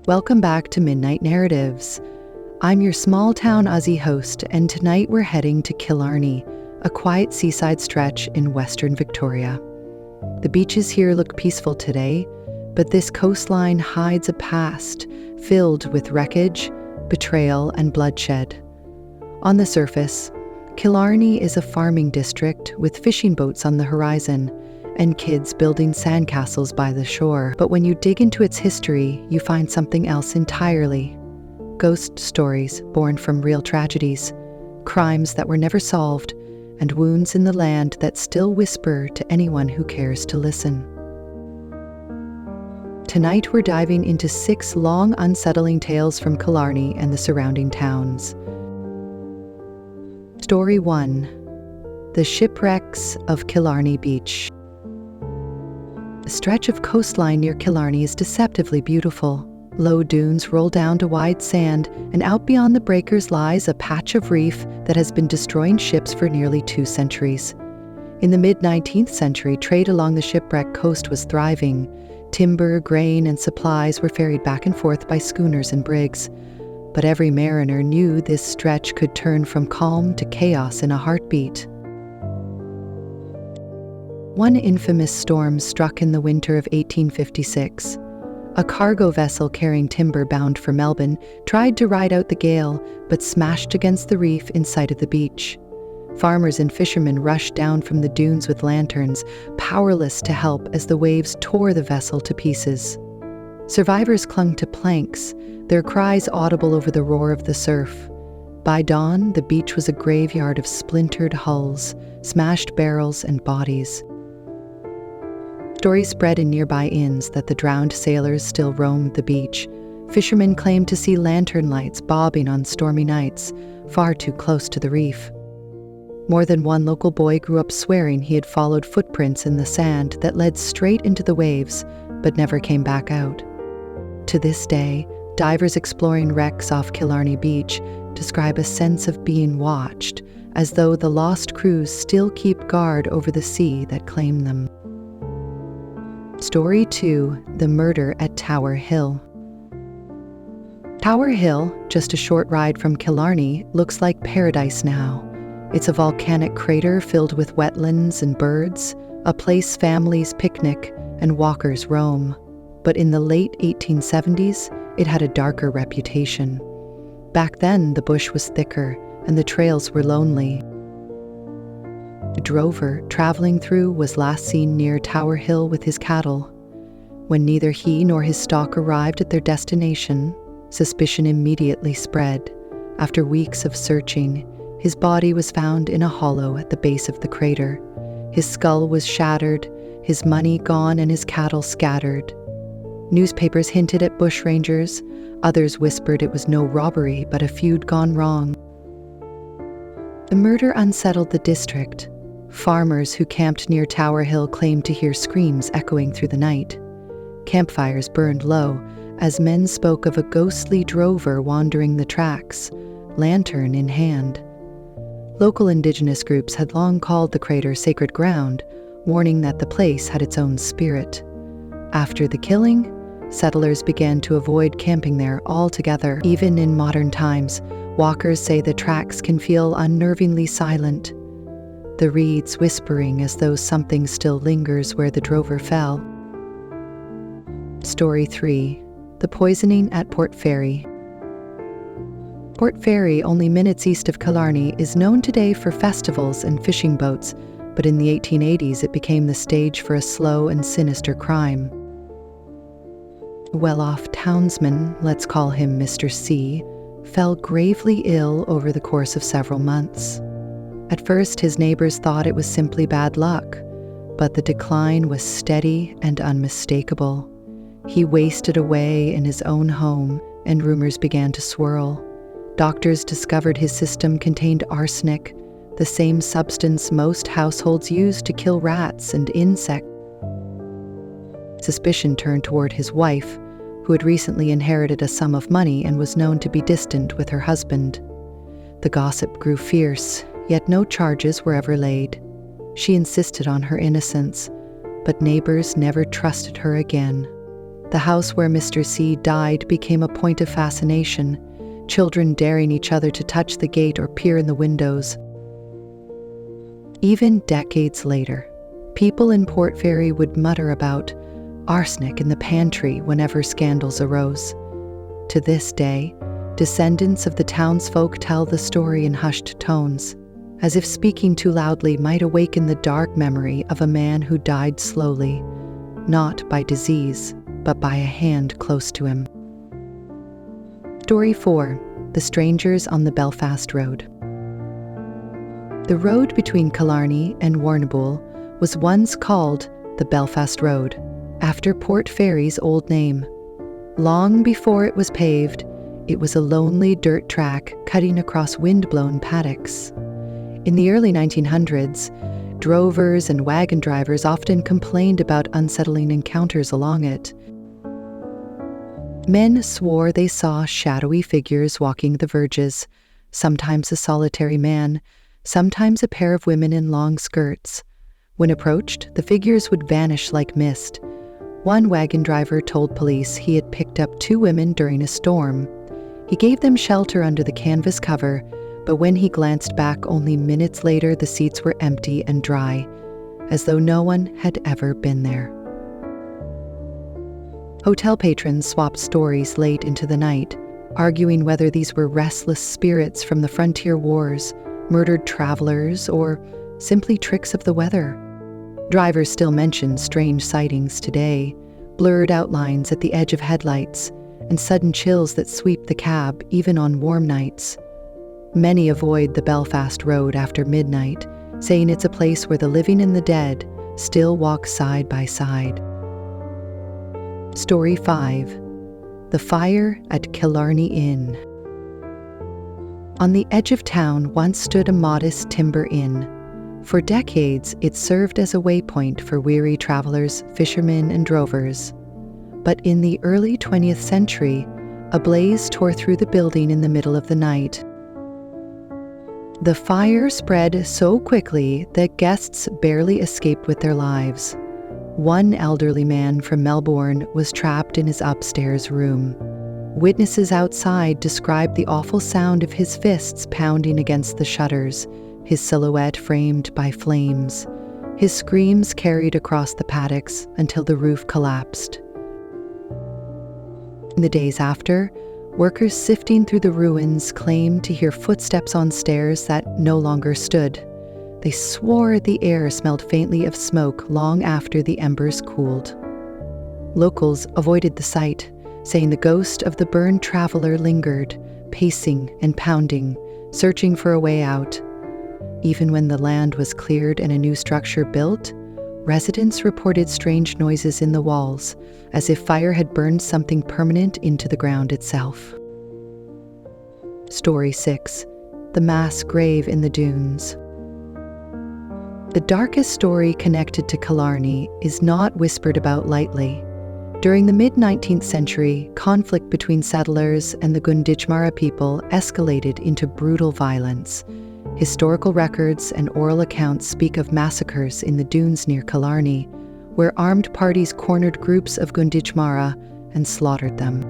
Welcome back to Midnight Narratives. I'm your small-town Aussie host, and tonight we're heading to Killarney, a quiet seaside stretch in western Victoria. The beaches here look peaceful today, but this coastline hides a past filled with wreckage, betrayal, and bloodshed. On the surface, Killarney is a farming district with fishing boats on the horizon and kids building sandcastles by the shore. But when you dig into its history, you find something else entirely. Ghost stories born from real tragedies, crimes that were never solved, and wounds in the land that still whisper to anyone who cares to listen. Tonight we're diving into 6 long, unsettling tales from Killarney and the surrounding towns. Story 1. The Shipwrecks of Killarney Beach. A stretch of coastline near Killarney is deceptively beautiful. Low dunes roll down to wide sand, and out beyond the breakers lies a patch of reef that has been destroying ships for nearly 2 centuries. In the mid-19th century, trade along the shipwreck coast was thriving. Timber, grain, and supplies were ferried back and forth by schooners and brigs. But every mariner knew this stretch could turn from calm to chaos in a heartbeat. One infamous storm struck in the winter of 1856. A cargo vessel carrying timber bound for Melbourne tried to ride out the gale, but smashed against the reef in sight of the beach. Farmers and fishermen rushed down from the dunes with lanterns, powerless to help as the waves tore the vessel to pieces. Survivors clung to planks, their cries audible over the roar of the surf. By dawn, the beach was a graveyard of splintered hulls, smashed barrels, and bodies. Stories spread in nearby inns that the drowned sailors still roamed the beach. Fishermen claimed to see lantern lights bobbing on stormy nights, far too close to the reef. More than one local boy grew up swearing he had followed footprints in the sand that led straight into the waves, but never came back out. To this day, divers exploring wrecks off Killarney Beach describe a sense of being watched, as though the lost crews still keep guard over the sea that claimed them. Story 2. The Murder at Tower Hill. Tower Hill, just a short ride from Killarney, looks like paradise now. It's a volcanic crater filled with wetlands and birds, a place families picnic and walkers roam. But in the late 1870s, it had a darker reputation. Back then, the bush was thicker and the trails were lonely. A drover traveling through was last seen near Tower Hill with his cattle. When neither he nor his stock arrived at their destination, suspicion immediately spread. After weeks of searching, his body was found in a hollow at the base of the crater. His skull was shattered, his money gone, and his cattle scattered. Newspapers hinted at bushrangers, others whispered it was no robbery but a feud gone wrong. The murder unsettled the district. Farmers who camped near Tower Hill claimed to hear screams echoing through the night. Campfires burned low as men spoke of a ghostly drover wandering the tracks, lantern in hand. Local indigenous groups had long called the crater sacred ground, warning that the place had its own spirit. After the killing, settlers began to avoid camping there altogether. Even in modern times, walkers say the tracks can feel unnervingly silent, the reeds whispering as though something still lingers where the drover fell. Story 3. The Poisoning at Port Fairy. Port Fairy, only minutes east of Killarney, is known today for festivals and fishing boats, but in the 1880s it became the stage for a slow and sinister crime. A well-off townsman, let's call him Mr. C, fell gravely ill over the course of several months. At first, his neighbors thought it was simply bad luck, but the decline was steady and unmistakable. He wasted away in his own home, and rumors began to swirl. Doctors discovered his system contained arsenic, the same substance most households use to kill rats and insects. Suspicion turned toward his wife, who had recently inherited a sum of money and was known to be distant with her husband. The gossip grew fierce, yet no charges were ever laid. She insisted on her innocence, but neighbors never trusted her again. The house where Mr. C died became a point of fascination, children daring each other to touch the gate or peer in the windows. Even decades later, people in Port Fairy would mutter about arsenic in the pantry whenever scandals arose. To this day, descendants of the townsfolk tell the story in hushed tones, as if speaking too loudly might awaken the dark memory of a man who died slowly, not by disease, but by a hand close to him. Story 4. The Strangers on the Belfast Road. The road between Killarney and Warrnambool was once called the Belfast Road, after Port Fairy's old name. Long before it was paved, it was a lonely dirt track cutting across wind-blown paddocks. In the early 1900s, drovers and wagon drivers often complained about unsettling encounters along it. Men swore they saw shadowy figures walking the verges, sometimes a solitary man, sometimes a pair of women in long skirts. When approached, the figures would vanish like mist. One wagon driver told police he had picked up 2 women during a storm. He gave them shelter under the canvas cover, but when he glanced back only minutes later, the seats were empty and dry, as though no one had ever been there. Hotel patrons swapped stories late into the night, arguing whether these were restless spirits from the frontier wars, murdered travelers, or simply tricks of the weather. Drivers still mention strange sightings today, blurred outlines at the edge of headlights, and sudden chills that sweep the cab even on warm nights. Many avoid the Belfast Road after midnight, saying it's a place where the living and the dead still walk side by side. Story 5. The Fire at Killarney Inn. On the edge of town once stood a modest timber inn. For decades, it served as a waypoint for weary travelers, fishermen, and drovers. But in the early 20th century, a blaze tore through the building in the middle of the night. The fire spread so quickly that guests barely escaped with their lives. One elderly man from Melbourne was trapped in his upstairs room. Witnesses outside described the awful sound of his fists pounding against the shutters, his silhouette framed by flames. His screams carried across the paddocks until the roof collapsed. In the days after, workers sifting through the ruins claimed to hear footsteps on stairs that no longer stood. They swore the air smelled faintly of smoke long after the embers cooled. Locals avoided the site, saying the ghost of the burned traveler lingered, pacing and pounding, searching for a way out. Even when the land was cleared and a new structure built, residents reported strange noises in the walls, as if fire had burned something permanent into the ground itself. Story 6. The Mass Grave in the Dunes. The darkest story connected to Killarney is not whispered about lightly. During the mid-19th century, conflict between settlers and the Gunditjmara people escalated into brutal violence. Historical records and oral accounts speak of massacres in the dunes near Killarney, where armed parties cornered groups of Gunditjmara and slaughtered them.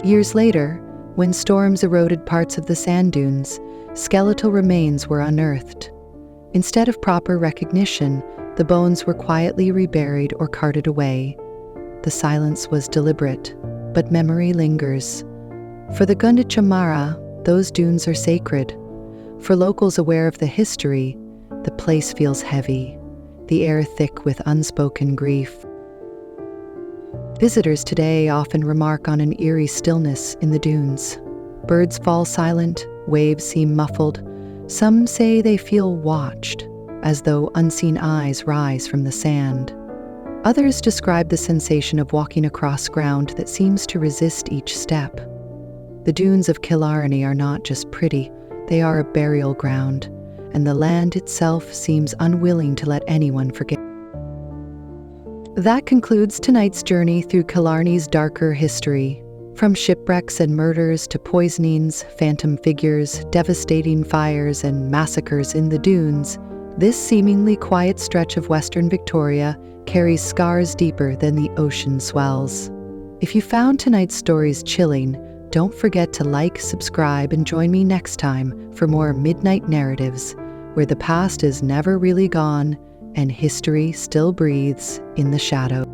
Years later, when storms eroded parts of the sand dunes, skeletal remains were unearthed. Instead of proper recognition, the bones were quietly reburied or carted away. The silence was deliberate, but memory lingers. For the Gunditjmara, those dunes are sacred. For locals aware of the history, the place feels heavy, the air thick with unspoken grief. Visitors today often remark on an eerie stillness in the dunes. Birds fall silent, waves seem muffled. Some say they feel watched, as though unseen eyes rise from the sand. Others describe the sensation of walking across ground that seems to resist each step. The dunes of Killarney are not just pretty, they are a burial ground, and the land itself seems unwilling to let anyone forget. That concludes tonight's journey through Killarney's darker history. From shipwrecks and murders to poisonings, phantom figures, devastating fires, and massacres in the dunes, This seemingly quiet stretch of Western Victoria carries scars deeper than the ocean swells. If you found tonight's stories chilling, don't forget to like, subscribe, and join me next time for more Midnight Narratives, where the past is never really gone and history still breathes in the shadows.